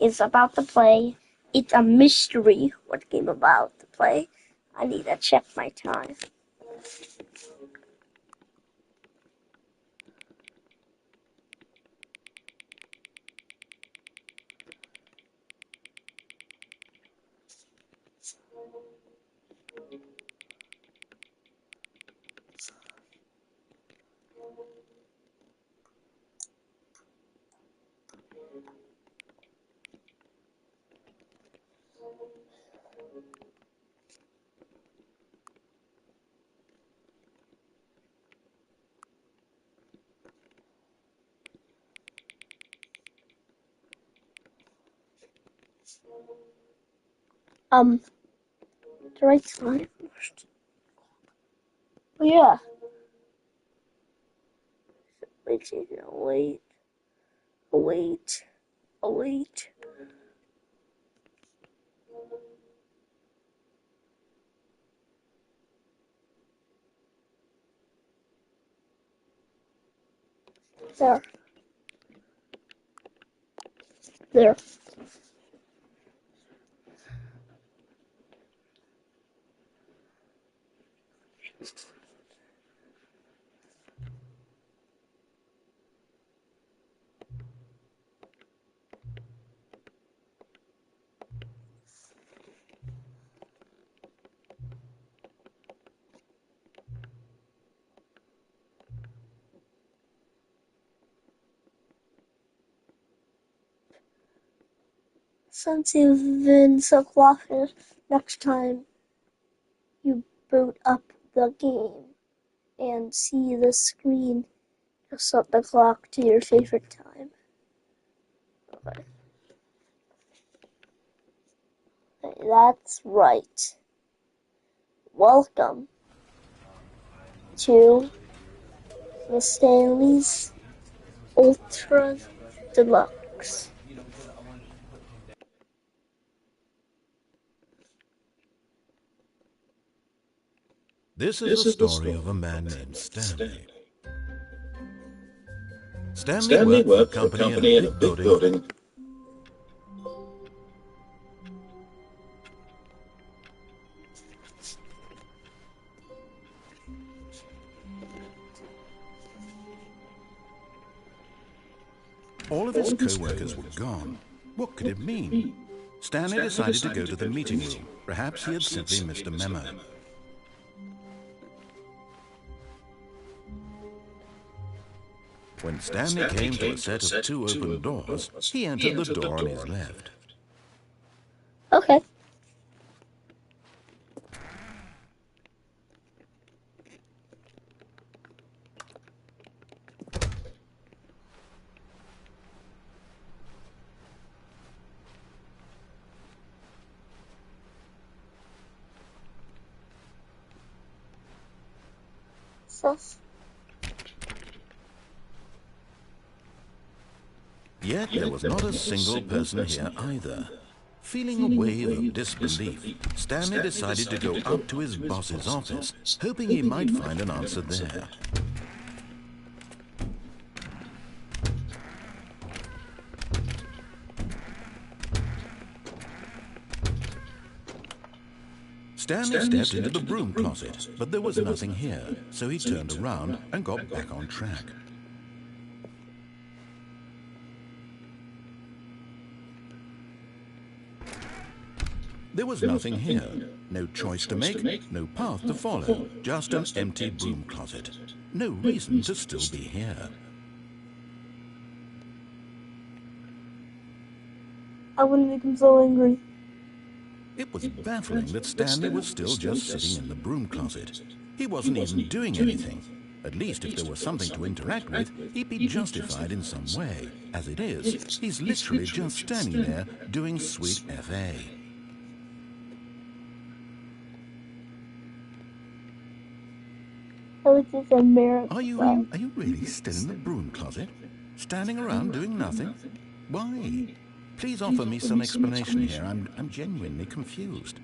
is about to play. It's a mystery what game about to play. I need to check my time. The right time first. Oh yeah. Wait. Wait. There. There. Since you've been so quiet, next time you boot up the game and see the screen, just set the clock to your favorite time. Okay. That's right. Welcome to the Stanley's Ultra Deluxe. This is the story of a man named Stanley. Stanley worked for a company in a big building. All of his co-workers were gone. What could it mean? Stanley decided to go to the meeting room. Perhaps he had simply missed a memo. When Stanley came to a set of two open doors, he entered the door on his left. Okay. Sus. Yet there was not a single person here either. Feeling a wave of disbelief, Stanley decided to go up to his boss's office, hoping he might find an answer there. Stanley stepped into the broom closet, but there was nothing here, so he turned around and got back on track. There was nothing here. No choice to make, no path to follow, just an empty broom closet. No reason to still be here. I wouldn't make him so angry. It was baffling that Stanley was still just sitting in the broom closet. He wasn't even doing anything. At least if there was something to interact with, he'd be justified in some way. As it is, he's literally just standing there doing sweet FA. Are you really still in the broom closet? Standing around doing nothing? Why? Please offer me some explanation here. I'm genuinely confused.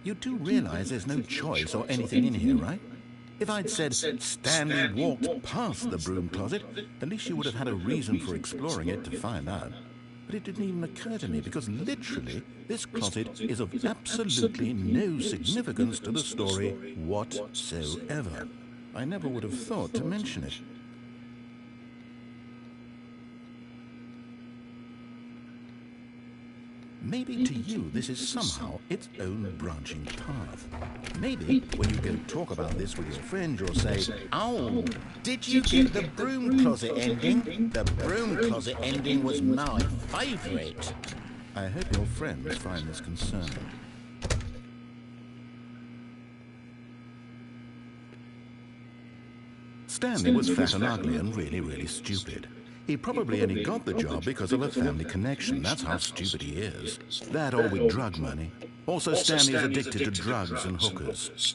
You do realize there's no choice or anything in here, right? If I'd said Stanley walked past the broom closet, at least you would have had a reason for exploring it to find out. But it didn't even occur to me because literally this closet is of absolutely no significance to the story whatsoever. I never would have thought to mention it. Maybe to you this is somehow its own branching path. Maybe when you go talk about this with your friend you'll say, "Oh, did you get the broom closet ending? The broom closet ending was my favourite." I hope your friends find this concerning. Stanley was fat and ugly and really, really stupid. He probably only got the job because of a family connection. That's how stupid he is. That or with drug money. Also, Stanley is addicted to drugs and hookers.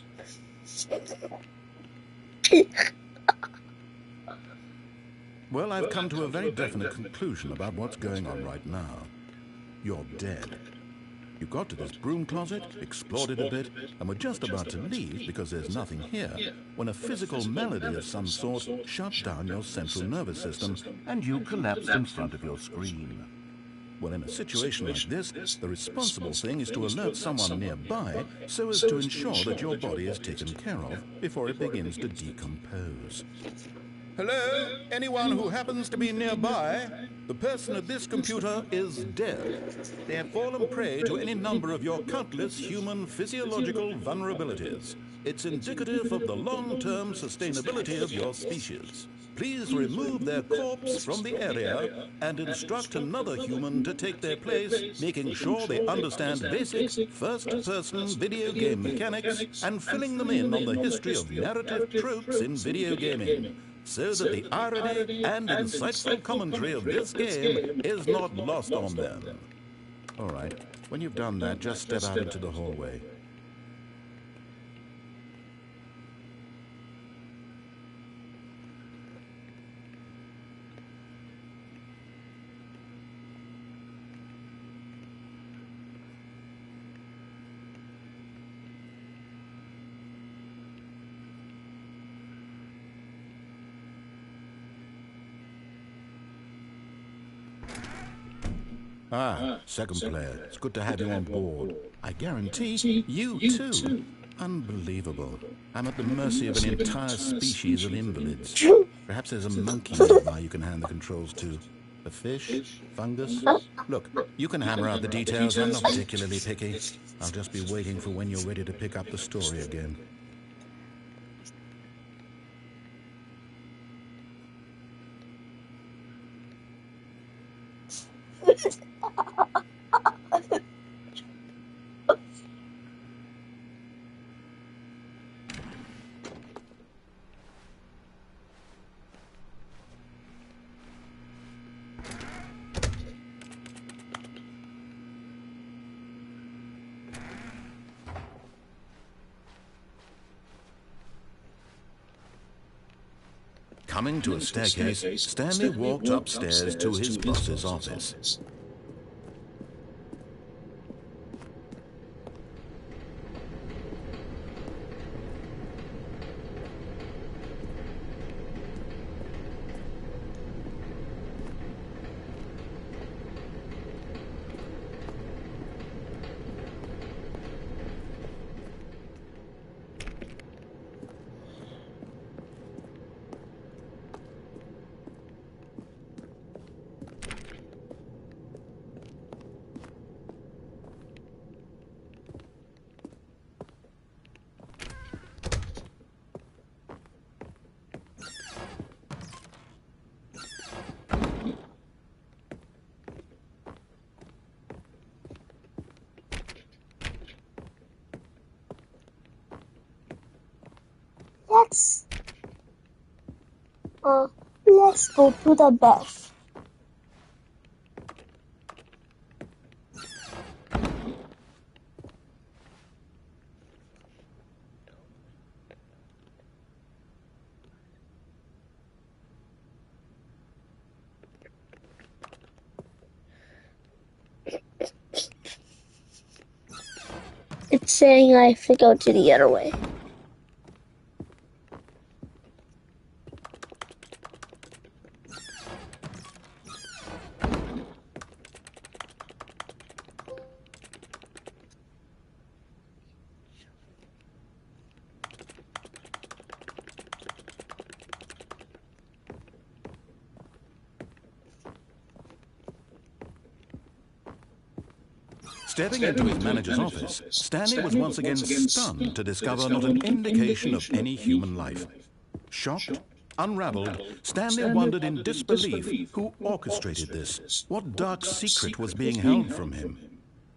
Well, I've come to a very definite conclusion about what's going on right now. You're dead. You got to this broom closet, explored it a bit, and were just about to leave because there's nothing here, when a physical melody of some sort shut down your central nervous system and you collapsed in front of your screen. Well, in a situation like this, the responsible thing is to alert someone nearby so as to ensure that your body is taken care of before it begins to decompose. Hello? Anyone who happens to be nearby? The person at this computer is dead. They have fallen prey to any number of your countless human physiological vulnerabilities. It's indicative of the long-term sustainability of your species. Please remove their corpse from the area and instruct another human to take their place, making sure they understand basic first-person video game mechanics and filling them in on the history of narrative tropes in video gaming, so that the irony and insightful commentary of this game is not lost on them. All right, when you've done that, just step out into the hallway. Ah, second player. It's good to have you on board. I guarantee you too. Unbelievable. I'm at the mercy of an entire species of invalids. Perhaps there's a monkey nearby you can hand the controls to. A fish? Fungus? Look, you can hammer out the details. I'm not particularly picky. I'll just be waiting for when you're ready to pick up the story again. Coming to a staircase, Stanley walked upstairs to his boss's office. Let's go to the bath. It's saying I have to go to the other way. Stepping into his manager's office, Stanley was once again stunned to discover not an indication of any human life. Shocked, unraveled, Stanley wondered in disbelief who orchestrated this. What dark secret was being held from him?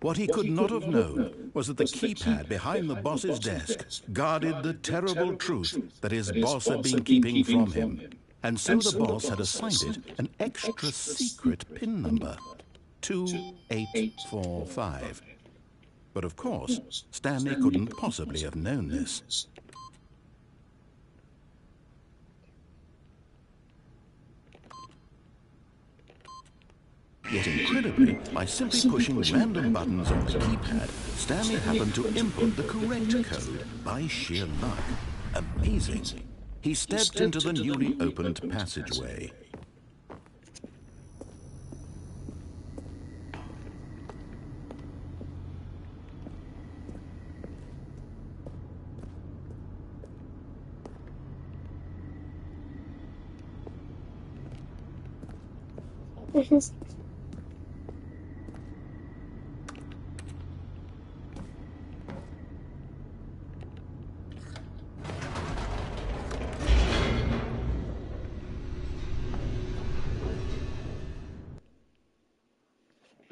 What he could not have known was that the keypad behind the boss's desk guarded the terrible truth that his boss had been keeping from him. And so the boss had assigned it an extra secret PIN number, 2845. But of course, Stanley couldn't possibly have known this. Yet incredibly, by simply pushing random buttons on the keypad, Stanley happened to input the correct code by sheer luck. Amazing. He stepped into the newly opened passageway.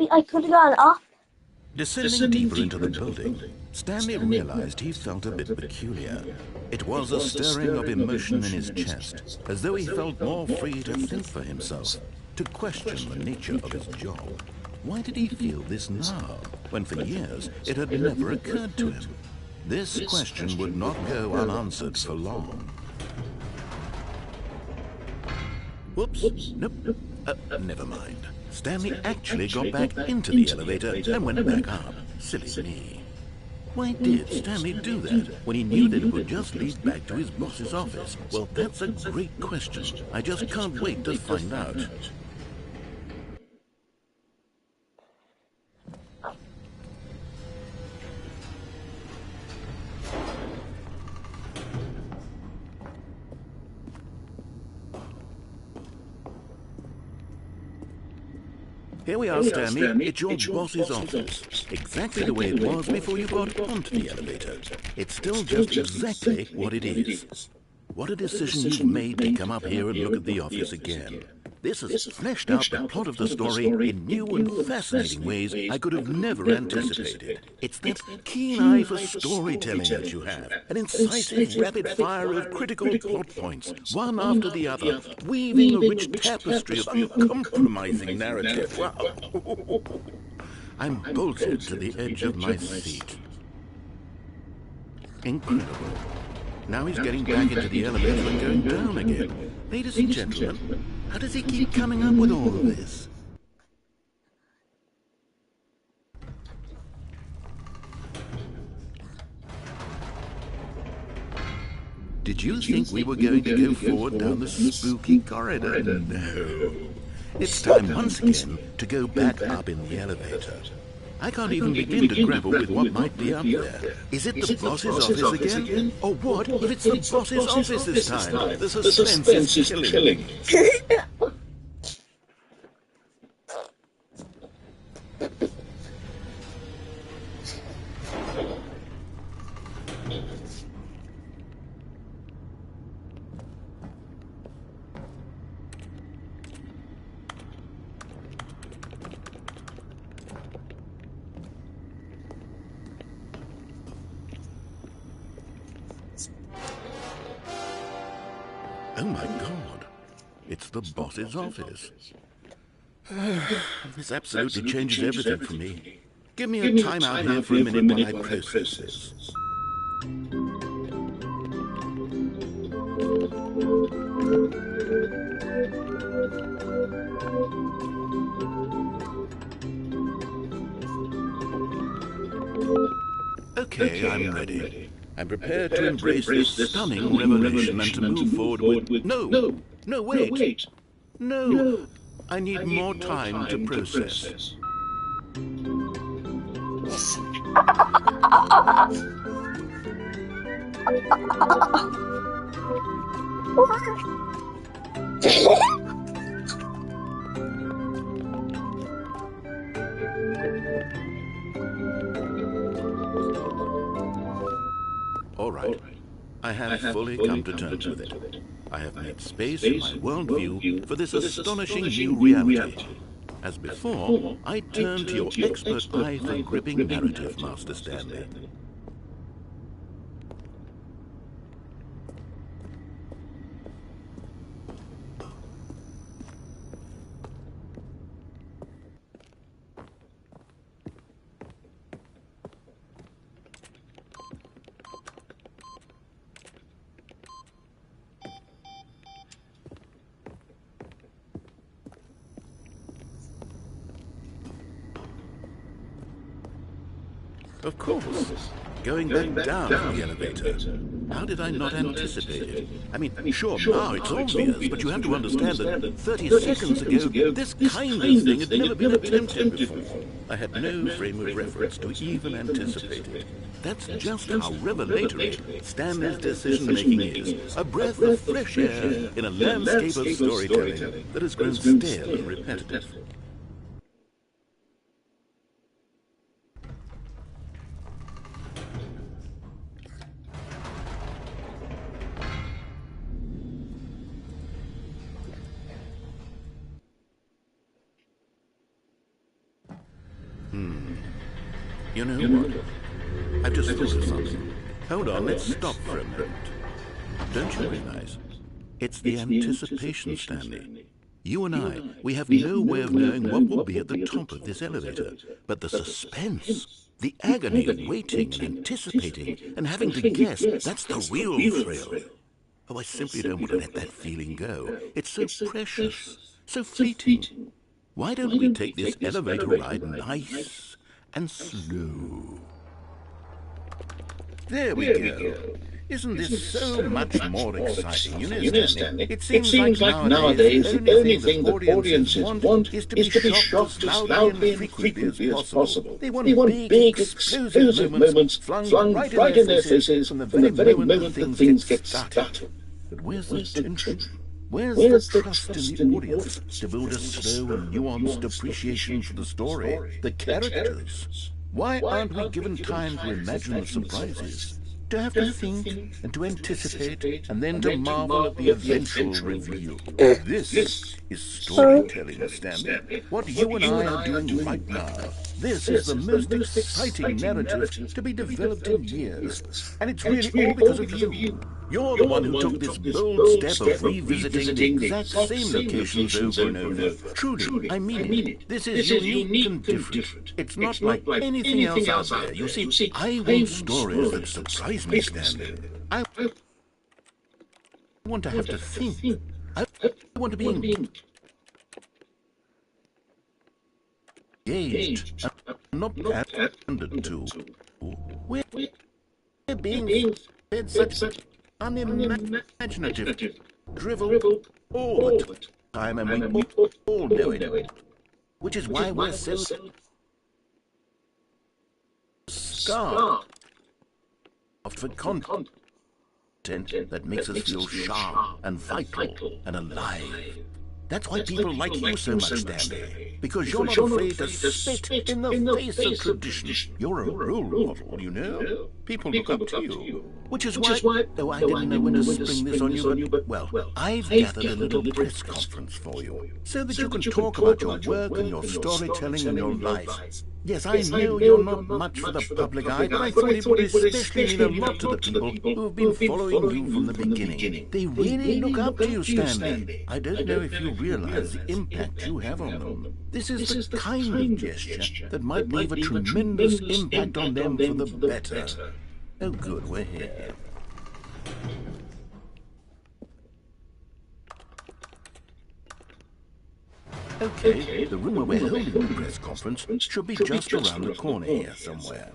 I could have gone up. Descending deeper into the building, Stanley realized he felt a bit peculiar. It was a stirring of emotion in his chest, as though he felt more free to think for himself, to question the nature of his job. Why did he feel this now, when for years it had never occurred to him? This question would not go unanswered for long. Whoops, nope, never mind. Stanley actually got back into the elevator and went back up. Silly me. Why did Stanley do that when he knew that it would just lead back to his boss's office? Well, that's a great question. I just can't wait to find out. Here we are, Stanley. It's your boss's office. Exactly the way it was before you got onto the elevator. It's still just exactly what it is. What a decision you've made to come up here and look at the office again. This has fleshed out the plot of the story in new and fascinating ways I could have never anticipated. It's that keen eye for storytelling that you have, an incisive rapid fire of critical plot points, one after the other, weaving a rich tapestry of uncompromising narrative. Wow! I'm bolted to the edge of my seat. Incredible. Now he's getting back into the elevator and going down again. Ladies and gentlemen, how does he keep coming up with all of this? Did you think we were going to go forward down the spooky corridor? No. It's time once again to go back up in the elevator. I can't even begin to grapple with what might be up there. Is it the boss's office again? Or what if it's the boss's office this time? The suspense is killing. Oh my God, it's the boss's office. This absolutely changes everything for me. Give me a time out here for a minute while I process this. Okay, I'm ready. I'm prepared to embrace this stunning revelation and to move forward with... No, wait. No, I need more time to process. have fully come to terms with it. I have made space in my worldview for this astonishing new reality. As before, I turn to your expert eye for gripping narrative, Master Stanley. Of course. Going back down the elevator. How did I not anticipate it? I mean, sure, now it's obvious, but you have to understand that 30 seconds ago, this kind of thing had never been attempted before. I had no frame of reference to even anticipate it. That's just how revelatory Stanley's decision-making is. A breath of fresh air in a landscape of storytelling that has grown stale and repetitive. You know what? I've just thought of something. Hold on, let's stop for a moment. Don't you realize? It's the anticipation, Stanley. You and I, we have no way of knowing what will be at the top of this elevator. But the suspense, the agony of waiting and anticipating and having to guess, that's the real thrill. Oh, I simply don't want to let that feeling go. It's so precious, so fleeting. Why don't we take this elevator ride nice and slow? There we go. Isn't this so much more exciting? You know, Stanley, it seems like nowadays the only thing that audiences want is to be shocked as loudly and frequently as possible. They want big, explosive moments flung right in their faces from the very moment that things get started. But where's the tension? Where's the trust in the audience to build a slow and nuanced appreciation for the story, the characters? Why aren't we given time to imagine the surprises, to have to think and to anticipate and then to marvel at the eventual reveal? This is storytelling, Stanley. What you and I are doing right now. This is the most exciting narrative to be developed in years. And it's really all because of you. You're the one who took this bold step of revisiting the exact same locations over and over. Truly, I mean it. This is unique and different. It's not like anything else out there. You see, I want stories that surprise me, Stanley. I want to have to think. I want to be engaged and not pandered to. We're being fed such unimaginative drivel all the time, and we all know it. Which is why we're so starved for content that makes us feel sharp and vital and alive. That's why people like you so much, Stanley. Because you're not afraid to spit in the face of tradition. You're a role model, you know. People look up to you. Which is why, though I didn't know when to spring this on you, but, well, I've gathered a little press conference for you, so that you can talk about your work and your storytelling and your life. Yes, I know you're not much for the public eye, but I thought it would especially mean a lot to the people who have been following you from the beginning. They really look up to you, Stanley. I don't know if you realize the impact you have on them. This is the kind of gesture that might leave a tremendous impact on them for the better. Oh, good, we're here. Okay, the room where we're holding the press conference should be just around the corner here somewhere.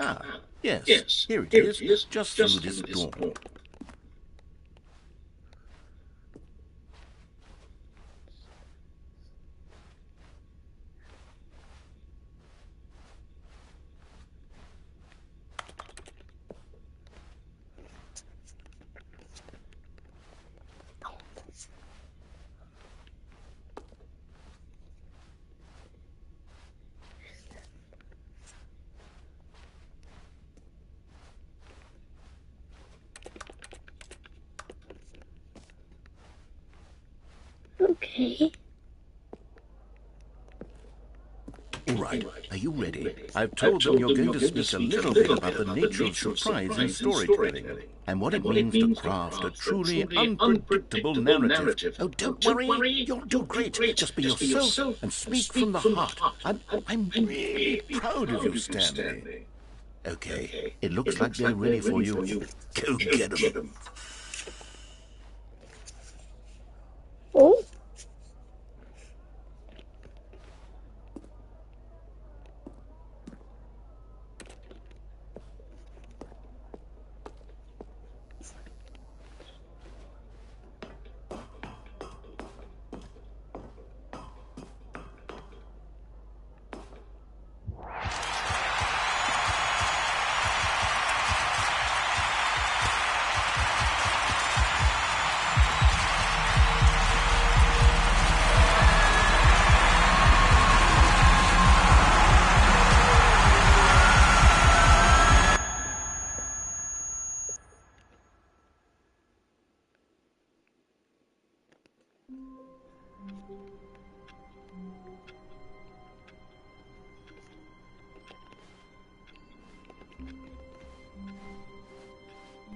Ah, yes, here it is, just through this door. Okay. All right, are you ready? I've told them you're going to speak a little bit about the nature of surprise in storytelling and what it means to craft a truly unpredictable narrative. Oh, don't worry, you'll do great. Just be yourself and speak from the heart. I'm really proud of you, Stanley. Okay, it looks like they're ready for you. Go get them. Oh.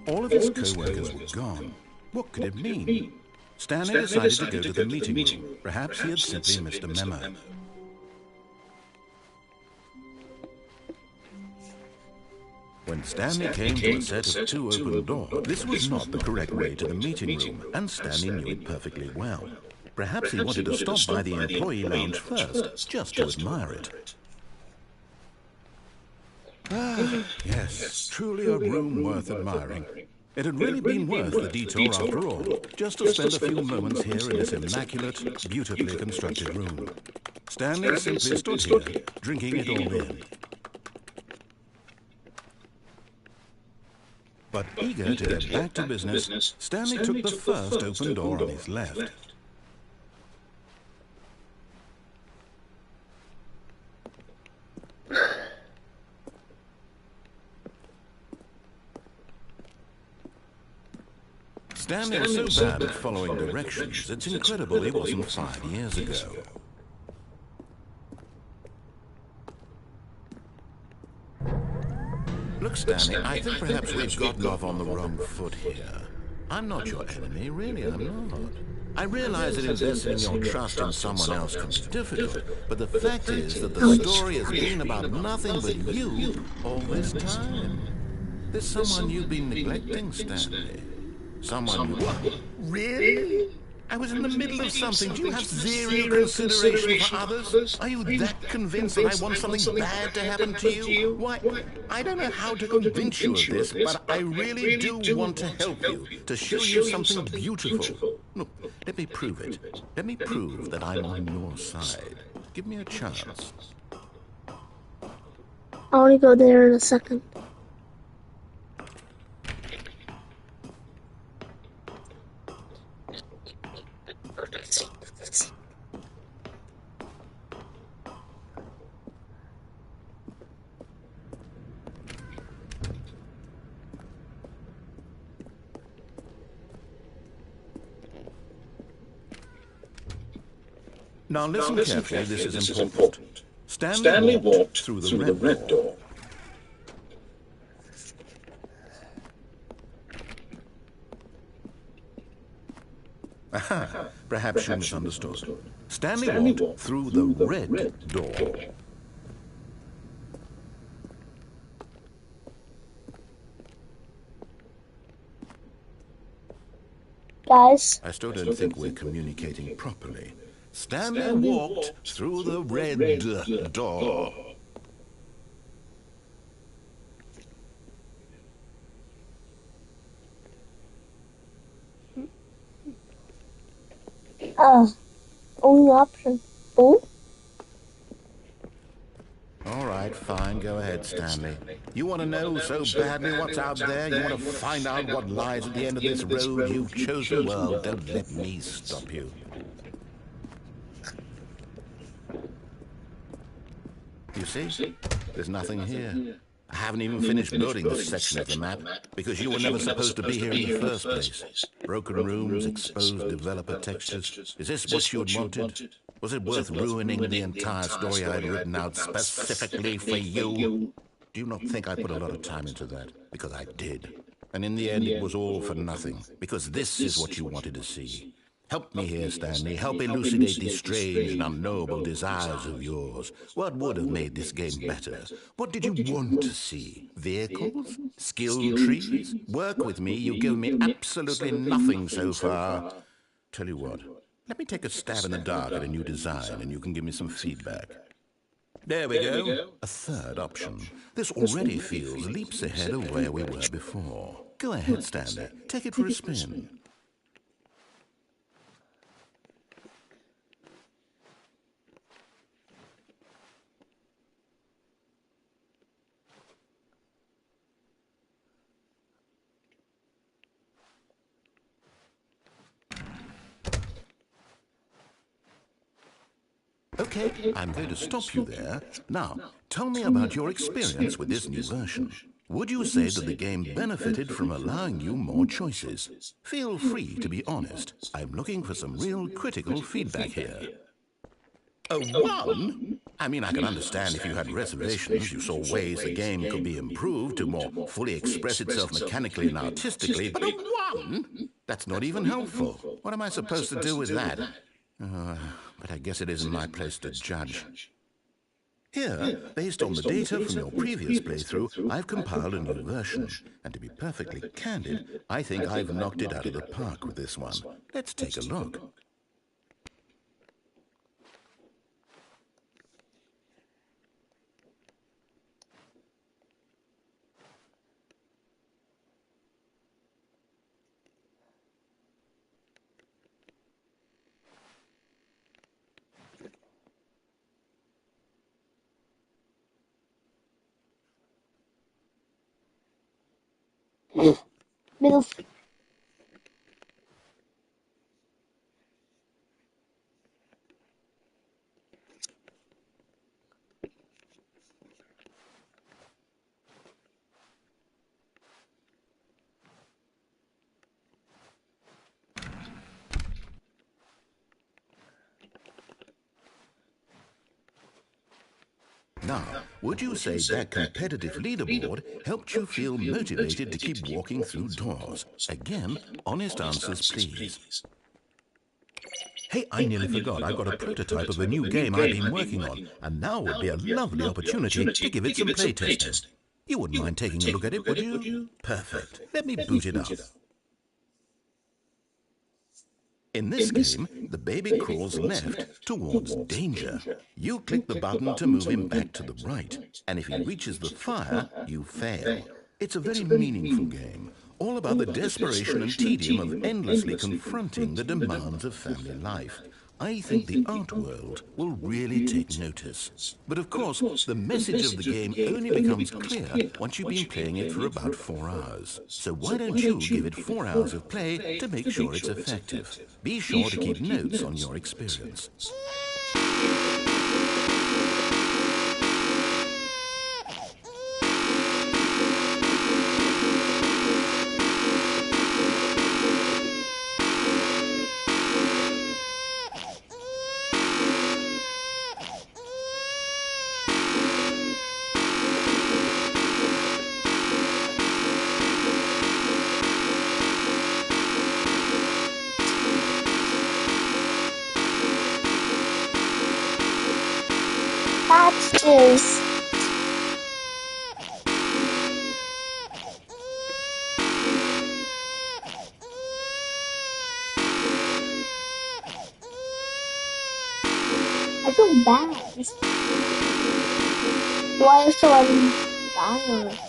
All of his co-workers were gone. What could it mean? Stanley decided to go to the meeting room. Perhaps he had simply missed a memo. When Stanley came to a set of 2 open doors, this was not the correct way to the meeting room, and Stanley knew it perfectly well. Perhaps he wanted to stop by the employee lounge first, just to admire it. Ah, yes, truly a room worth admiring. It had really been worth the detour after all, just to spend a few moments here in this immaculate, beautifully constructed room. Stanley simply stood here, drinking it all in. But eager to get back to business, Stanley took the first open door on his left. Stanley was so bad at following directions, it's incredible he wasn't 5 years ago. Look, Stanley, I think perhaps we've gotten off on the wrong foot here. I'm not your enemy, really, I'm not. I realize that investing your trust in someone else can be difficult, but the fact is that the story has been about nothing but you all this time. There's someone you've been neglecting, Stanley. Someone you... Really? I was in the middle of something. Do you have zero consideration for others? Are you that convinced that I want something bad to happen to you? Why, I don't know how to convince you of this, but I really do want to help you, to show you something beautiful. Look, let me prove it. Let me prove that I'm on your side. Give me a chance. I want to go there in a second. Now listen carefully, this is important. Stanley walked through the red door. Aha, perhaps you misunderstood. Stanley walked through the red door. Guys. I still don't think we're communicating properly. Stanley walked through the red door. Only option. Oh? All right, fine, go ahead, Stanley. You want to know so badly what's out there? You want to find out what lies at the end of this road you've chosen? Well, don't let me stop you. You see? There's nothing here. I haven't even finished building this section of the map, because you were never supposed to be here in the first place. Broken rooms, exposed developer textures. Is this what you'd wanted? Was it worth ruining the entire story I'd written out specifically for you? Do you not think I put a lot of time into that? Because I did. And in the end, it was all for nothing, because this is what you wanted to see. Help me here, Stanley. Help elucidate these strange and unknowable desires of yours. What would have made this game better? What did you want to see? Vehicles? Skill trees? Work with me. You've given me absolutely nothing so far. Tell you what, let me take a stab in the dark at a new design, and you can give me some feedback. There we go. A third option. This already feels leaps ahead of where we were before. Go ahead, Stanley. Take it for a spin. Okay, I'm going to stop you there. Now, tell me about your experience with this new version. Would you say that the game benefited from allowing you more choices? Feel free to be honest. I'm looking for some real critical feedback here. A 1? I mean, I can understand if you had reservations, you saw ways the game could be improved to more fully express itself mechanically and artistically, but a 1? That's not even helpful. What am I supposed to do with that? But I guess it isn't my place to judge. Here, based on the data from your previous playthrough, I've compiled a new version. And to be perfectly candid, I think I've knocked it out of the park with this one. Let's take a look. Middle. Now, would you say that competitive leaderboard helped you feel motivated to keep walking through doors? Again, honest answers, please. Hey, I nearly forgot. I've got a prototype of a new game I've been working on, and now would be a lovely opportunity to give it some playtesting. You wouldn't mind taking a look at it, would you? Perfect. Let me boot it up. In this game, the baby crawls left towards danger. You click the button to move him back to the right, and if he reaches the fire, you fail. It's a very meaningful game, all about the desperation and tedium of endlessly confronting the demands of family life. I think the art world will really take notice. But of course, the message of the game only becomes clear once you've been playing it for about 4 hours. So why don't you give it 4 hours of play to make sure it's effective? Be sure to keep notes on your experience. Patches. I feel bad. Why is so bad?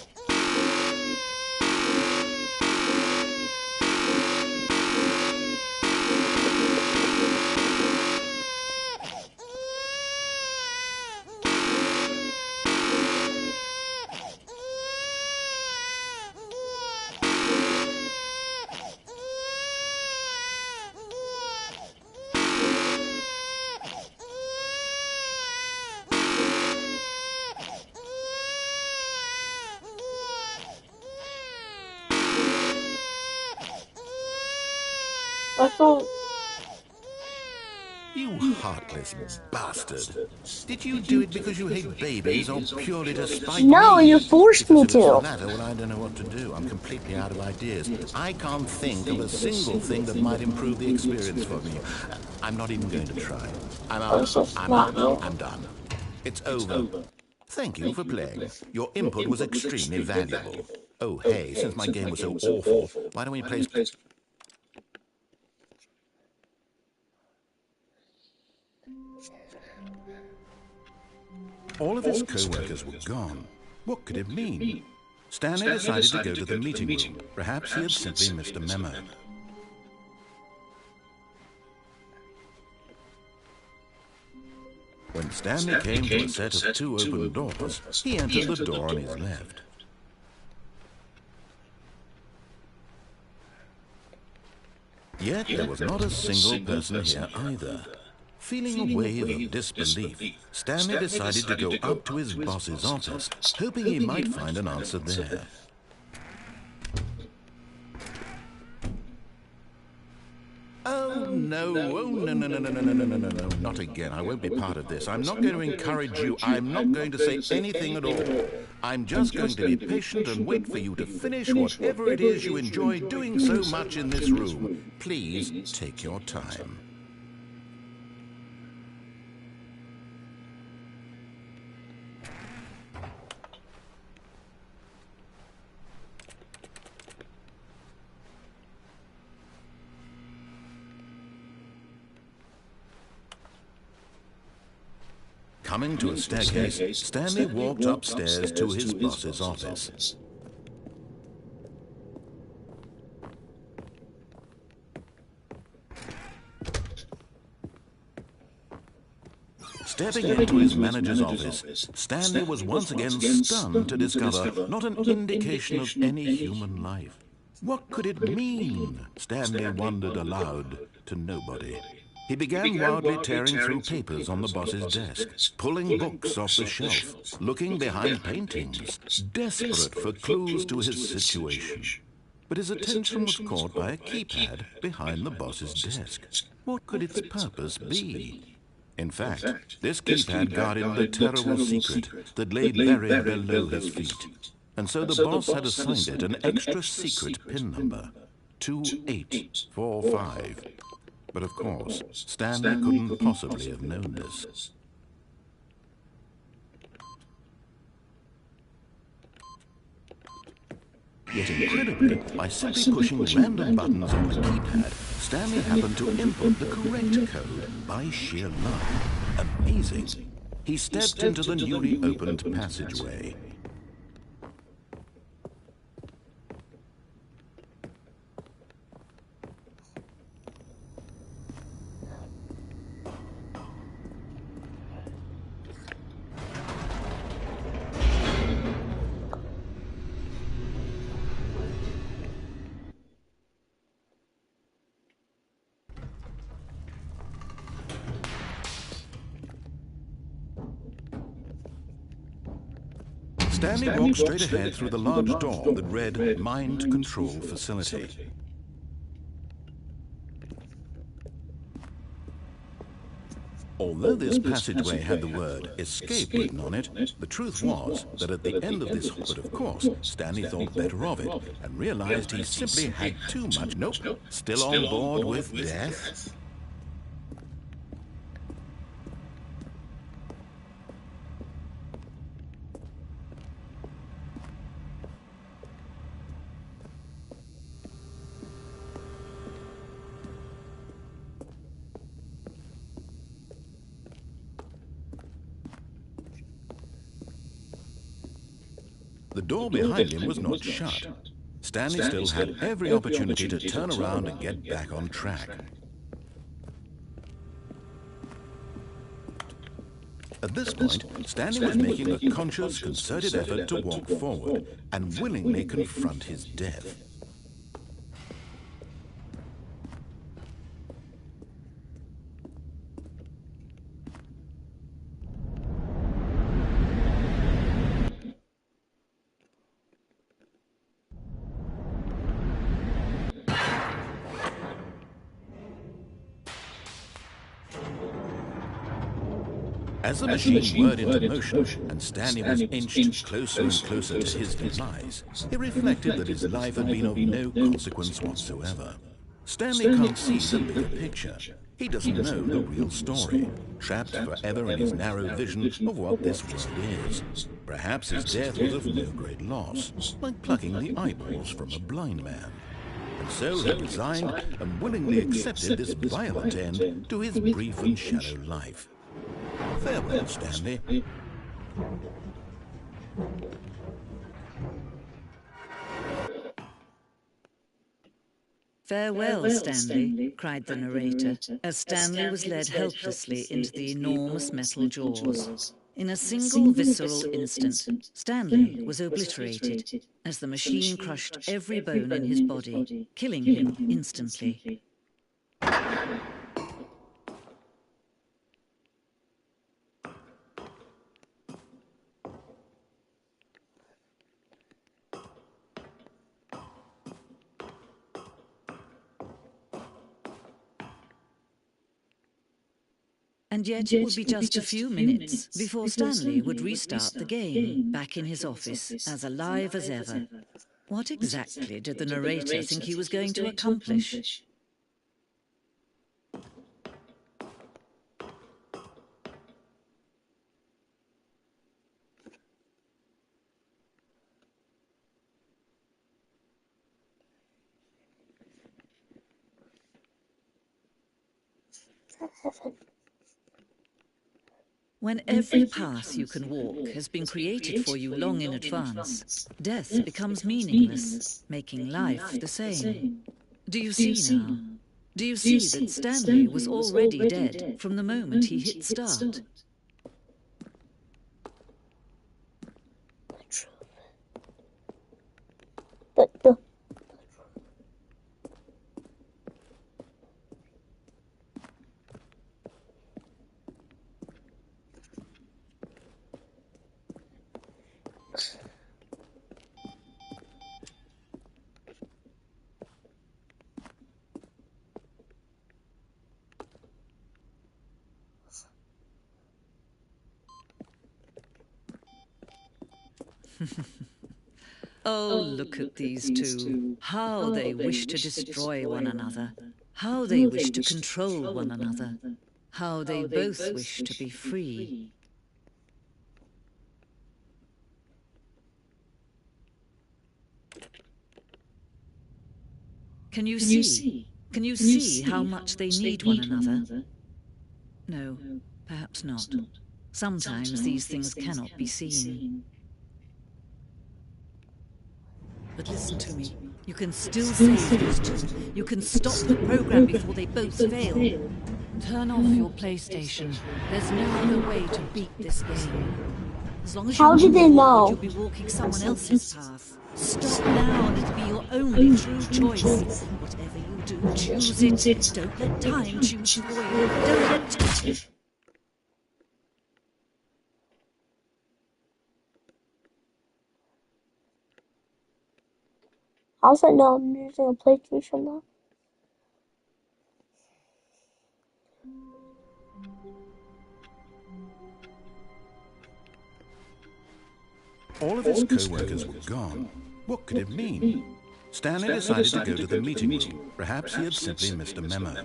I thought... You heartless bastard. Did you do it because you hate babies or purely to spite No, me? you forced me Because if it's the to. latter, well, I don't know what to do. I'm completely out of ideas. I can't think of a single thing that might improve the experience for me. I'm not even going to try. I'm out. I'm out. I'm done. It's over. Thank you for playing. Your input was extremely valuable. Oh, hey, since my game was so awful, why don't we play... All of his co-workers were gone. What could it mean? Stanley decided to go to the meeting room. Perhaps he had simply missed a memo. When Stanley came to a set of 2 open doors, he entered the door on his left. Yet there was not a single person here either. Feeling a wave of disbelief, Stanley decided to go up to his boss's office, hoping he might find an answer there. Oh, no, no, not again. I won't be part of this. I'm not going to encourage you. I'm not going to say anything at all. I'm just going to be patient and wait for you to finish whatever it is you enjoy doing so much in this room. Please take your time. Coming to a staircase, Stanley walked upstairs to his boss's office. Stepping into his manager's office, Stanley was once again stunned to discover not an indication of any human life. What could it mean? Stanley wondered aloud to nobody. He began wildly tearing through papers on the boss's desk, pulling books off the shelf, looking behind paintings, desperate for clues to his situation. But his attention was caught by a keypad behind the boss's desk. What could its purpose be? In fact, this keypad guarded the terrible secret that lay buried below his feet. And so the boss had assigned it an extra secret PIN number, 2845. But of course, Stanley couldn't possibly have known this. Yet incredibly, by simply pushing random buttons on the keypad, Stanley happened to input the correct code by sheer luck. Amazing. He stepped into the newly opened passageway. Stanley walked straight ahead through the large door that read Mind Control Facility. Although this passageway had the word Escape written on it, the truth was that at the end of this, but of course, Stanley thought better of it and realized he simply had too much. Nope, still on board with death? The door behind him was not shut. Stanley still had every opportunity to turn around and get back on track. At this point, Stanley was making a conscious, concerted effort to walk forward and willingly confront his death. As the machine whirred into motion and Stanley was inched closer and closer to his demise, he reflected that his life had been of no consequence whatsoever. Stanley can't see the bigger picture. He doesn't know the real story, trapped forever in his narrow vision of what this world is. Perhaps his death was of no great loss, like plucking the eyeballs from a blind man. And so he resigned and willingly accepted this violent end to his brief and shallow life. Farewell, Stanley. Farewell, Stanley, cried the narrator, as Stanley was led helplessly into the enormous metal jaws. In a single visceral instant, Stanley was obliterated, as the machine crushed every bone in his body, killing him instantly. And yet it would be just a few minutes before Stanley would restart the game, back in his office, as alive as ever. What exactly did the narrator think he was going to accomplish? When every path you can walk has been created for you long in advance, death becomes meaningless, making life the same. Do you see now? Do you see that Stanley was already dead from the moment he hit start? But Oh, look at these two. How they wish to destroy one another. How they wish to control one another. How they both wish to be free. Can you see? Can you see how much they need one another? No, perhaps not. Sometimes these things cannot be seen. But listen to me. You can still save these two. You can stop the program before they both fail. Turn off your PlayStation. There's no other way to beat this game. As long as how did they know? you'll be walking someone else's path. Stop now and it'll be your only true choice. Whatever you do, choose it. Don't let time choose for you. Don't let... How's I know I'm using a PlayStation now? All of his co-workers were gone. What could it mean? Stanley decided to go to the meeting room. Perhaps he had simply missed a memo.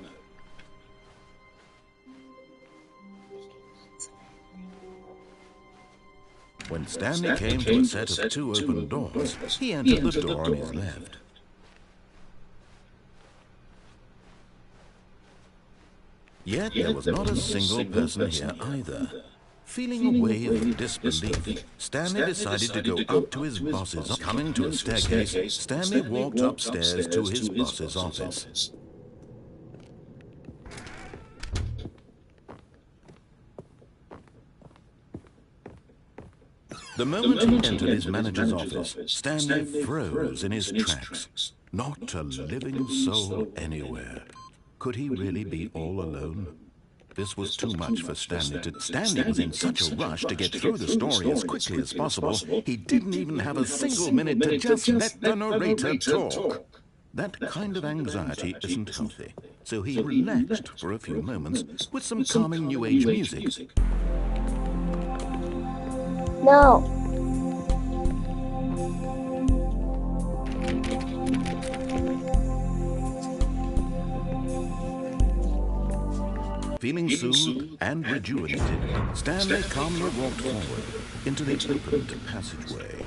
When Stanley came to a set of two open doors, he entered the door on his left. Yet there was not a single person here either. Feeling a wave of disbelief, Stanley decided to go up to his boss's office. Coming to a staircase, Stanley walked upstairs to his boss's office. The moment he entered his manager's office, Stanley froze in his tracks. Not a living soul anywhere. Could he really be all alone? This was too much for Stanley to... Stanley was in such a rush to get through the story as quickly as possible, he didn't even have a single minute to just let the narrator talk. That kind of anxiety isn't healthy, so he relaxed for a few moments with some calming New Age music. No. Feeling soothed and rejuvenated, Stanley calmly walked forward into the opened passageway.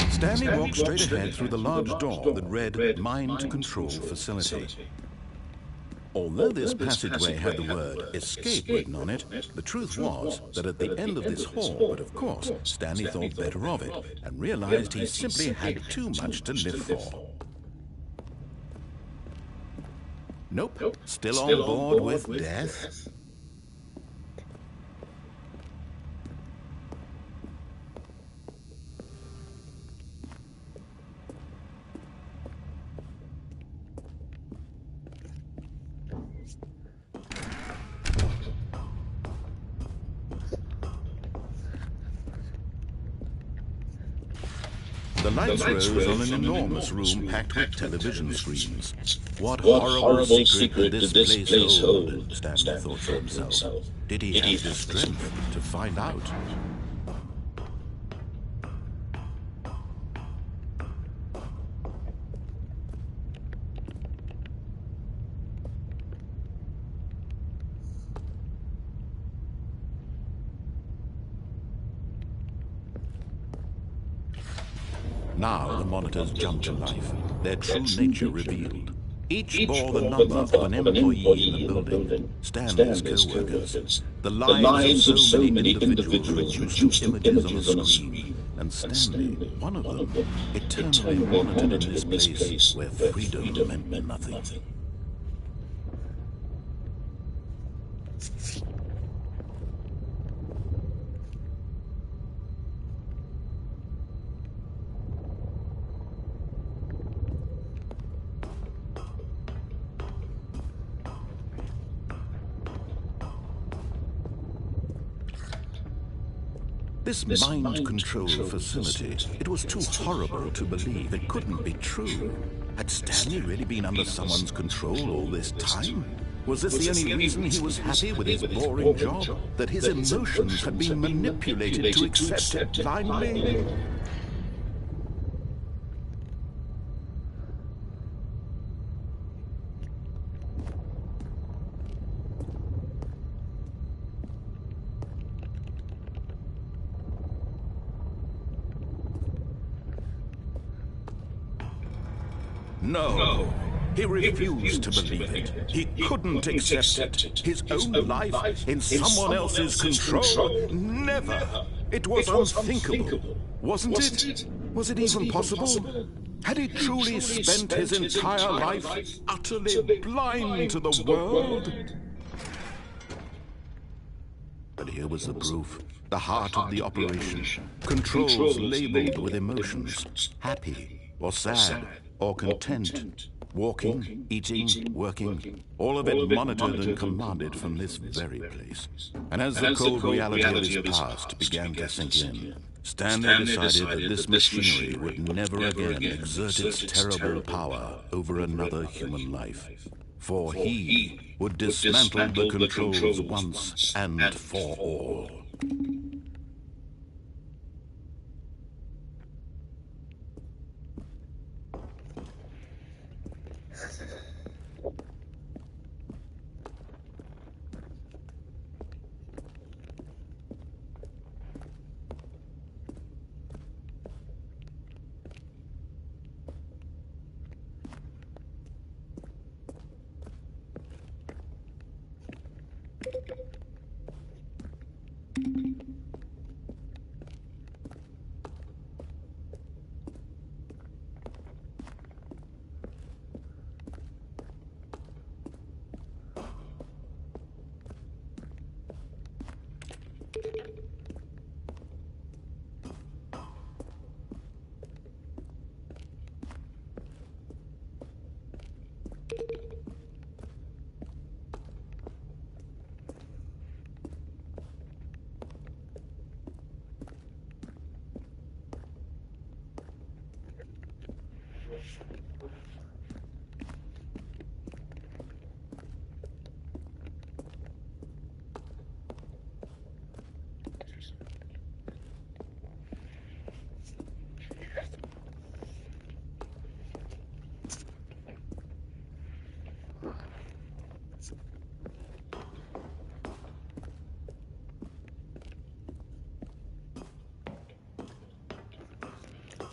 Stanley walked straight ahead through the large door that read Mind Control Facility. Although this passageway had the word Escape written on it, the truth was that at the end of this hall, but of course, Stanley thought better of it and realized he simply had too much to live for. Nope, still on board with death? The lights rose on an enormous room packed with television screens. What horrible secret did this place hold? Stanley thought to himself. Did he have the strength to find out? Now the monitors jumped to life, their true nature revealed. Each bore the number of an employee in the building, Stanley's co-workers. The lives of so many individuals reduced to images on a screen, and Stanley, one of them, eternally monitored in this place where freedom meant nothing. This mind control facility, it was too horrible to believe. It couldn't be true. Had Stanley really been under someone's control all this time? Was this the only reason he was happy with his boring job? That his emotions had been manipulated to accept it blindly? No, he refused to believe it. He couldn't accept it. His own life in someone else's control? Never. It was unthinkable. Wasn't it? Was it even possible? Had he truly spent his entire life utterly blind to the world? But here was the proof. The heart of the operation. Controls labeled with emotions. Happy or sad or content. Walking, eating, working. All of it monitored and commanded from this very place. And as the cold reality of his past began to sink in, Stanley decided that this machinery would never again exert its terrible power over another human life. For he would dismantle the controls once and for all.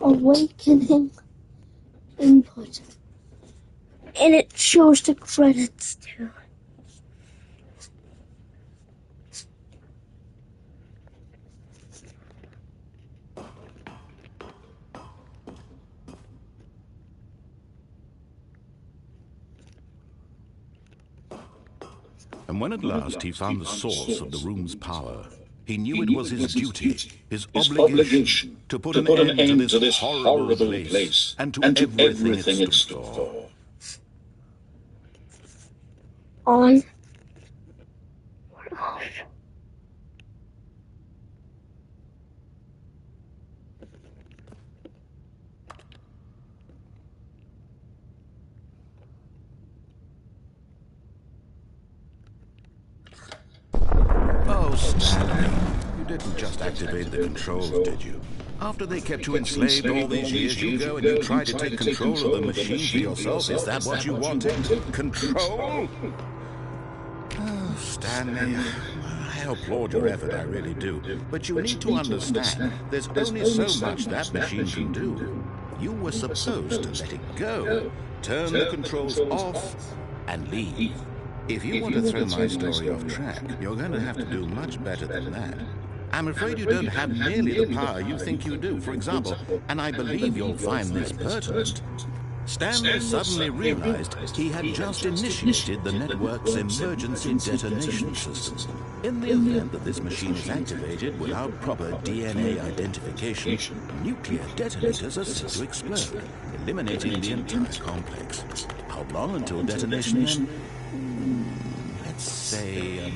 Awakening input. And it shows the credits too. And when at last he found the source of the room's power, he knew it was his duty, his obligation, to put an end to this horrible place and to everything it stood for. On or off. Oh, Stanley, you didn't just activate the controls, did you? After they kept you enslaved all these years, you go and you try to take control of the machine for yourself. Is that what you wanted? Control? Oh, Stanley, I applaud your effort, I really do. But you need to understand, there's only so much that machine can do. You were supposed to let it go, turn the controls off, and leave. If you want to throw my story off track, you're going to have to do much better than that. I'm afraid you don't have nearly the power you think you do. For example, and I believe you'll find this pertinent, Stanley suddenly realized he had just initiated the network's emergency detonation system. In the event that this machine is activated without proper DNA identification, nuclear detonators are set to explode, eliminating the entire complex. How long until detonation then? Let's say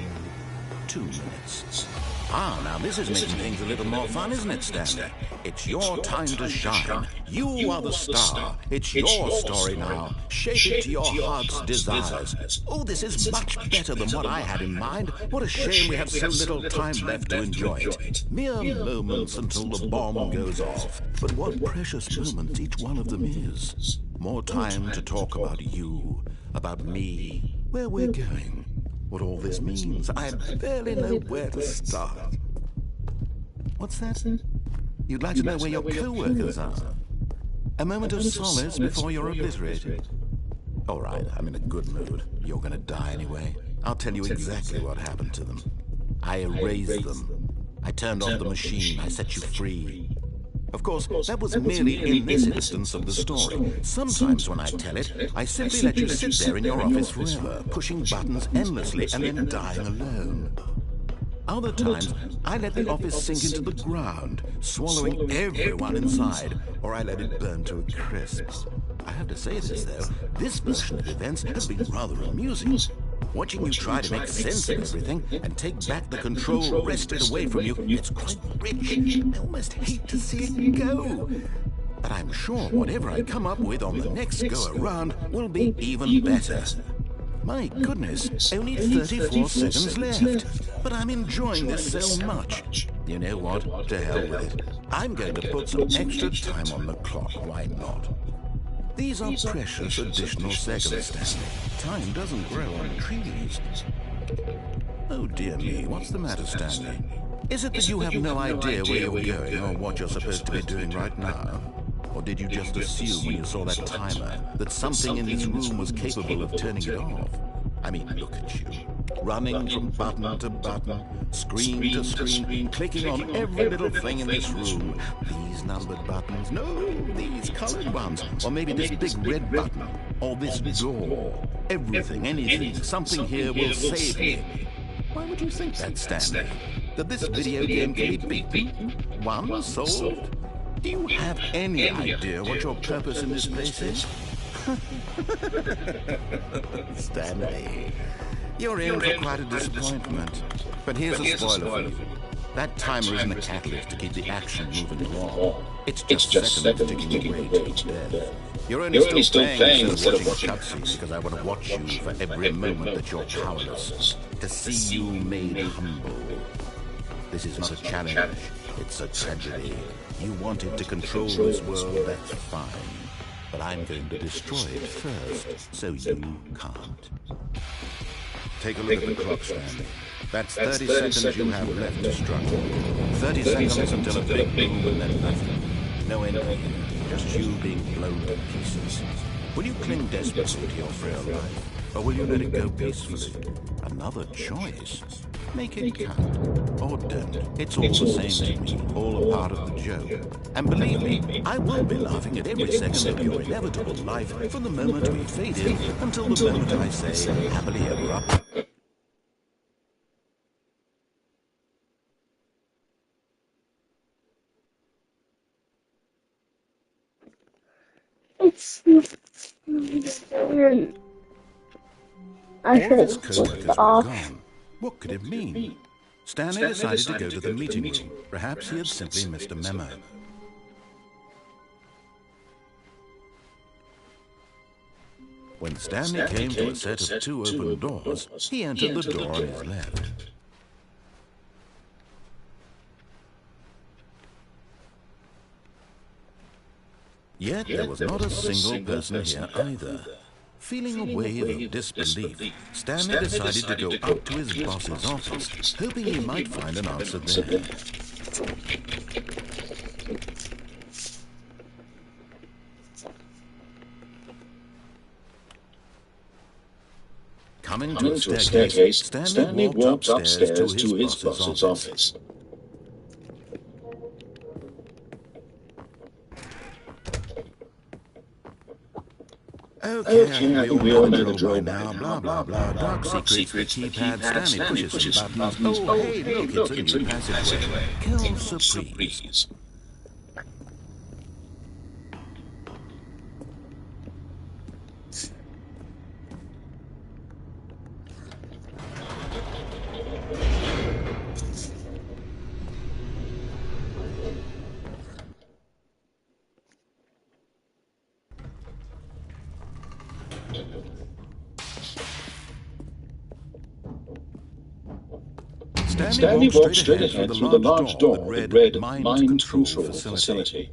2 minutes. Ah, now this is making things a little more fun, isn't it, Stanley? It's your time to shine. You are the star. It's your story now. Shape it to your heart's desires. Oh, this is much better than what I had in mind. What a shame we have so little time left to enjoy it. Mere moments until the bomb goes off. But what precious moments each one of them is. More time to talk about you, about me, where we're going. What all this means, I barely know where to start. What's that? You'd like to know where your co-workers are? A moment of solace before you're obliterated. All right, I'm in a good mood. You're gonna die anyway. I'll tell you exactly what happened to them. I erased them. I turned off the machine. I set you free. Of course, that was merely in this instance of the story. Sometimes when I tell it, I simply let you sit there in your office forever, pushing buttons endlessly and then dying alone. Other times, I let the office sink into the ground, swallowing everyone inside, or I let it burn to a crisp. I have to say this, though, this version of events has been rather amusing. Watching you try to make sense of everything and take back the control wrested away from you, it's quite rich. I almost hate to see it go. But I'm sure whatever I come up with on the next go-around will be even better. My goodness, only 34 seconds left. But I'm enjoying this so much. You know what? To hell with it. I'm going to put some extra time on the clock. Why not? These are precious additional seconds, Stanley. Time doesn't grow on trees. Oh dear me, what's the matter, Stanley? Is it that you have no idea where you're going or what you're supposed to be doing right now? Or did you just assume when you saw that timer that something in this room was capable of turning it off? I mean, look at you. Running from button to button, screen to screen, clicking on every little thing in this room. These numbered buttons, no, these colored ones. Or maybe this big red button, or this door. Everything, anything, something here will save me. Why would you think that, Stanley? That this video game can be beaten? One solved? Do you have any idea what your purpose in this place is? Stanley, you're in for quite a disappointment. But here's a spoiler for you. That timer isn't a catalyst to keep the action moving along. It's just seconds ticking away to its death. You're only still playing instead of watching cutscenes because I want to watch you for every moment that you're powerless. To see you made humble. This is not a challenge. It's a tragedy. You wanted to control this world, that's fine. But I'm going to destroy it first, so you can't. Take a look at the clock, Stanley. That's 30 seconds you have left to struggle. 30 seconds until a big boom and then nothing. No end here, just you being blown to pieces. Will you cling desperately to your frail life, or will you let it go peacefully? Another choice. Make it count, or don't. It's all the same to me, all a part of the joke. And believe me, I will be laughing at every second of your inevitable life from the moment we fade in until the moment I say, happily ever after. It's I All of his should have co-workers flipped were off. gone. What could it mean? Stanley decided to go to the meeting room. Perhaps he had simply missed a memo. When Stanley came to a set of 2 open doors, he entered the door on his left. Yet there was not a single person here either. Feeling a wave of disbelief, Stanley decided to go up to his boss's office, hoping he might find an answer there. Coming to a staircase, Stanley walked upstairs to his boss's office. Okay, I think we all know the drill by now. Blah, blah, blah. Dark secrets, the keypad, Stanley pushes some buttons. Oh, hey, look, it's a new passageway. Kill surprise. Stanley walked straight ahead through the large door that read Mind Control Facility.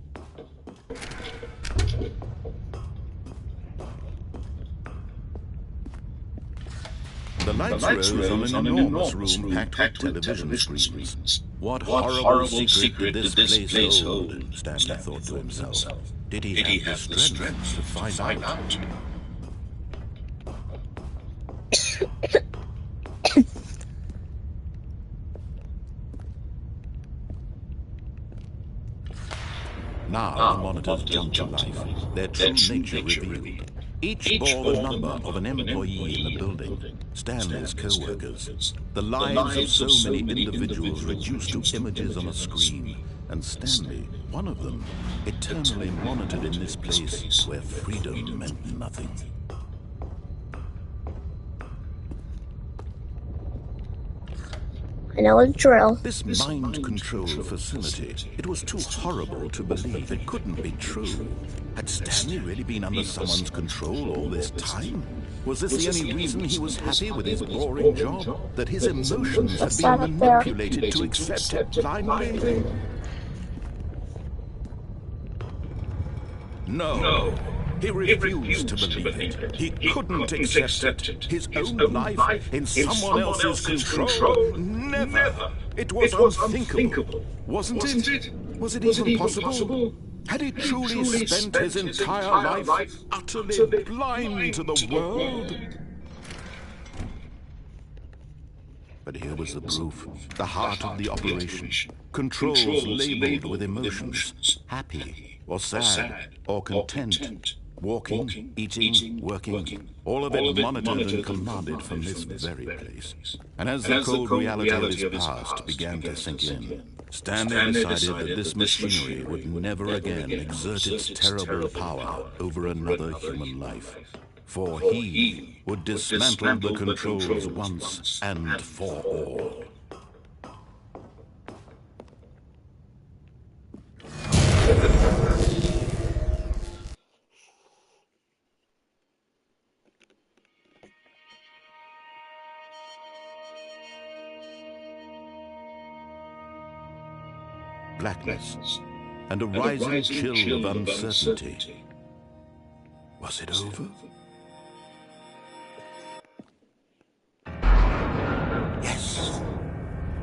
The lights rose on an enormous room packed with television screens. What horrible secret did this place hold? Stanley thought to himself. Did he have the strength to find out? Now the monitors jumped to life, their true nature revealed. Each bore the number of an employee in the building, Stanley's co-workers. The lives of so many individuals reduced to images on a screen, and Stanley, one of them, eternally monitored in this place where freedom meant nothing. I know the drill. This mind control facility, it was too horrible to believe. It couldn't be true. Had Stanley really been under someone's control all this time? Was this the only reason he was happy with his boring job? That his emotions had been manipulated to accept it blindly? No. He refused to believe it. He couldn't accept it. His own life in someone else's control. Never. It was unthinkable. Wasn't it? Was it even possible? Had he truly spent his entire life utterly blind to the world? But here was the proof, the heart of the operation. Controls labeled with emotions, happy or sad or content. Walking, eating, working, all of it monitored and commanded from this very place. And as the cold reality of his past began to sink in, Stanley decided that this machinery would never again exert its terrible power over another human life. For he would dismantle the controls once and for all. Blackness, and a rising chill of uncertainty. Was it over? Yes!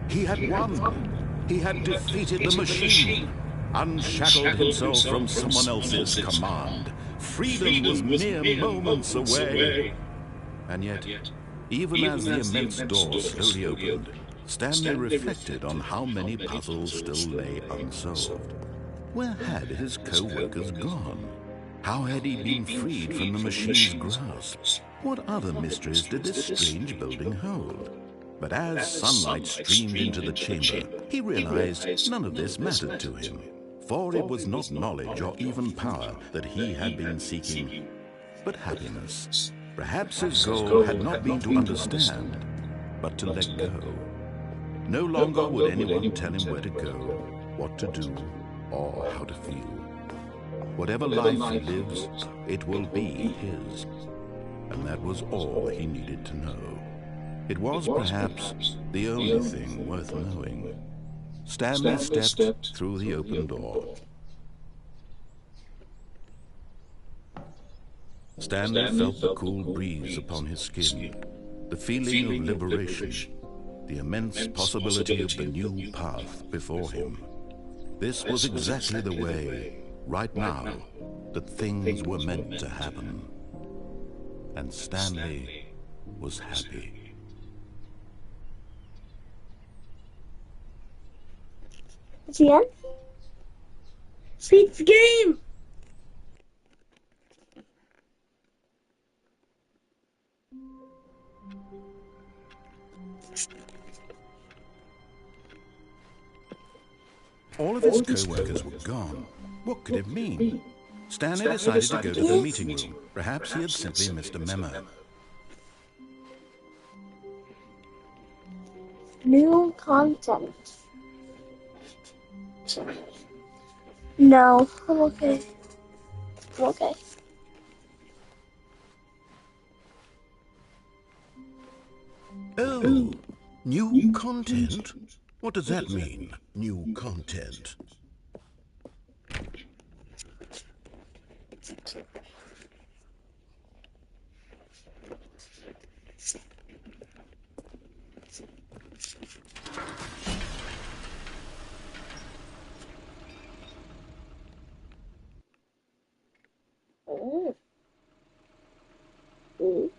He had won! He had defeated the machine! unshackled himself from someone else's command. Freedom was mere moments away. And yet, even as the immense door slowly opened, Stanley reflected on how many puzzles still lay unsolved. Where had his co-workers gone? How had he been freed from the machine's grasp? What other mysteries did this strange building hold? But as sunlight streamed into the chamber, he realized none of this mattered to him. For it was not knowledge or even power that he had been seeking, but happiness. Perhaps his goal had not been to understand, but to let go. No longer would anyone tell him where to go, what to do, or how to feel. Whatever life he lives, it will be his. And that was all he needed to know. It was perhaps the only thing worth knowing. Stanley stepped through the open door. Stanley felt the cool breeze upon his skin, the feeling of liberation, the immense possibility of the new path before him. This was exactly the way, right now, that things were meant to happen. And Stanley was happy. It's the end? Beat the game! All of his co-workers were gone. What could it mean? Stanley decided to go to the meeting room. Perhaps he had simply missed a memo. New content. No, I'm okay. I'm okay. Oh, new content? What does that mean, new content? Oh. Oh.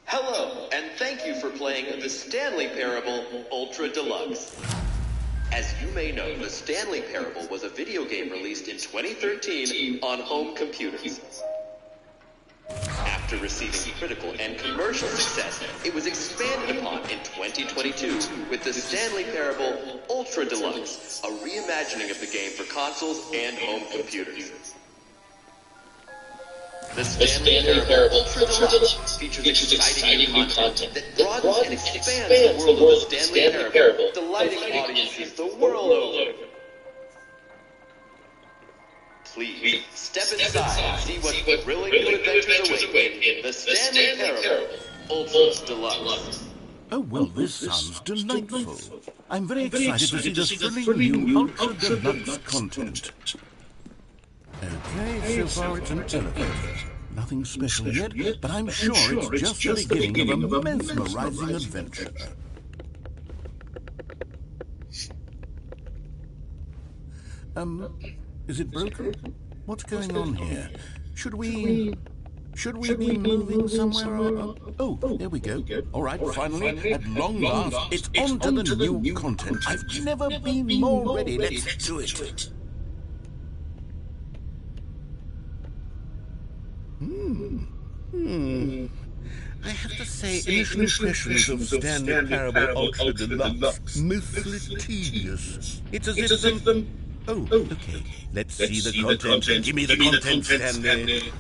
Hello, and thank you for playing the Stanley Parable Ultra Deluxe. As you may know, the Stanley Parable was a video game released in 2013 on home computers. After receiving critical and commercial success, it was expanded upon in 2022 with the Stanley Parable Ultra Deluxe, a reimagining of the game for consoles and home computers. The Stanley Parable Ultra Deluxe features exciting new content that broadens and expands the world of the Stanley Parable, delighting audiences the world over. Please, step inside and see what thrilling new adventures await in the Stanley Parable Ultra Deluxe. Oh, well, this sounds delightful. I'm very excited to see this thrilling new Ultra Deluxe content. Okay, so far it's an elevator. Nothing special yet, but I'm sure it's just the beginning of a mesmerizing adventure. Is it broken? What's going on here? Should we be moving somewhere? Oh, there we go. All right, finally, at long last, it's on to the new content. I've never been more ready. Let's do it. I have to say, initial impressions of Stanley Parable Ultra Deluxe, mostly tedious. It's as if them... Oh, okay. Let's see the content. Give me the content, Stanley.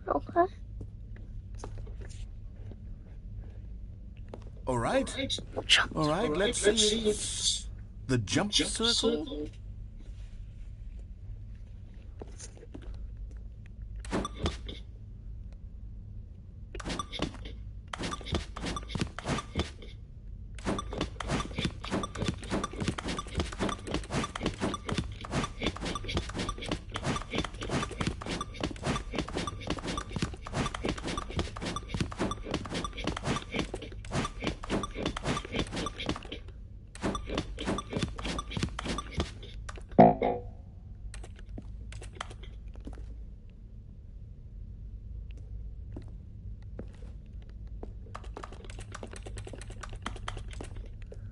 Okay. All right. All right, let's see. The jump circle?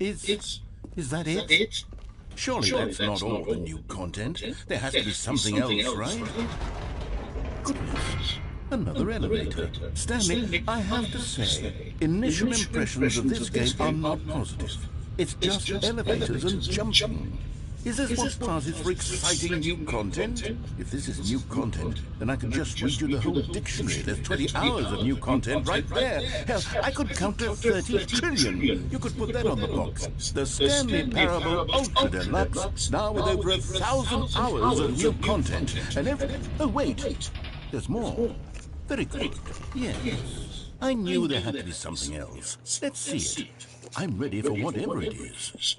Is that it? Surely that's not all the new content. There has to be something else, right? Goodness. Another elevator. Stanley, I have to say, initial impressions of this game are not positive. It's just elevators and jumping. Is this what passes for exciting new content? If this is new content, then I can just read you the whole dictionary. There's 20 hours of new content right there. Hell, I could count to 30 trillion. You could put that on the box. The Stanley Parable Ultra Deluxe, now with over 1,000 hours of new content. And oh, wait. There's more. Very good. Yes. I knew there had to be something else. Let's see it. I'm ready for whatever it is.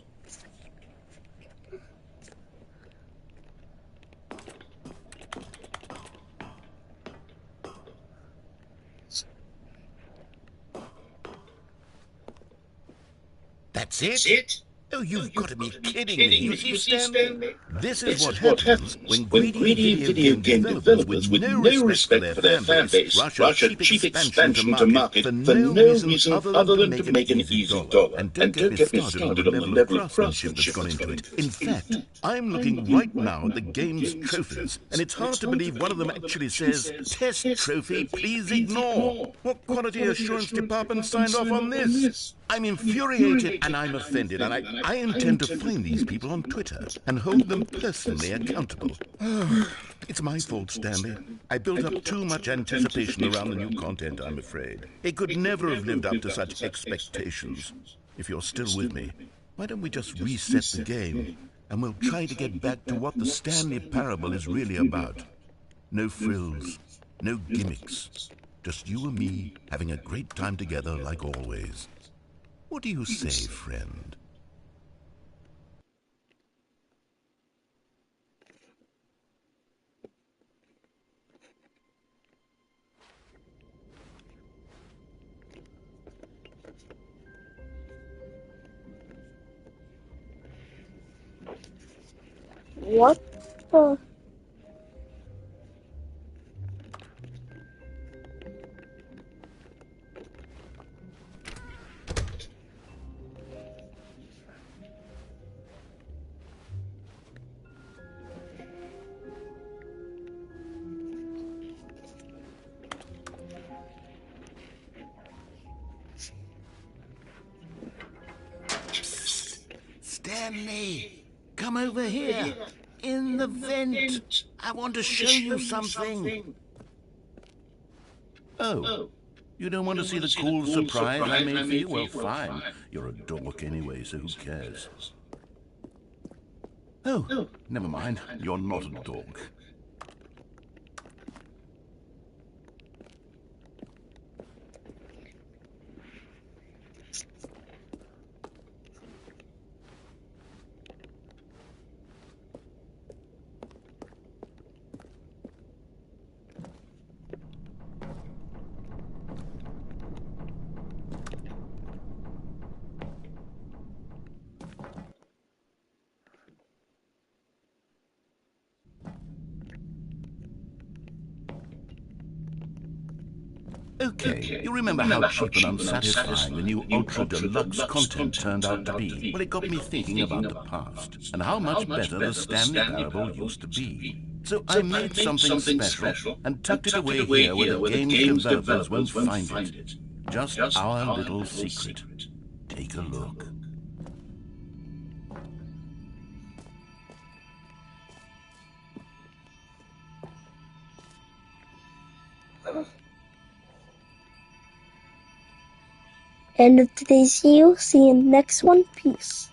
That's it? Oh, you've got to be kidding me. You see, Stanley? This is what happens when greedy video game developers with no respect for their fan base rush a cheap expansion to market for no reason other than to make an easy dollar. And don't get me started on the level of craftsmanship that's gone into it. In fact, I'm looking right now at the game's trophies, and it's hard to believe one of them actually says, "Test trophy, please ignore." What quality assurance department signed off on this? I'm infuriated and I'm offended, and I intend to find these people on Twitter and hold them personally accountable. It's my fault, Stanley. I built up too much anticipation around the new content, I'm afraid. It could never have lived up to such expectations. If you're still with me, why don't we just reset the game, and we'll try to get back to what the Stanley Parable is really about. No frills, no gimmicks. Just you and me having a great time together like always. What do you say, friend? What the? Stanley, come over here. In the vent. I want to show you something. Oh, you don't want to see the cool surprise I made for you? Well, fine. You're a dork anyway, so who cares? Oh, never mind. You're not a dork. Okay, you remember how cheap and unsatisfying the new Ultra Deluxe content turned out to be? Well, it got me thinking about the past, and how much better the Stanley Parable used to be. So I made something special, and tucked it away here where the game's developers won't find it. Just our little secret. Take a look. End of today's video. See you in the next one. Peace.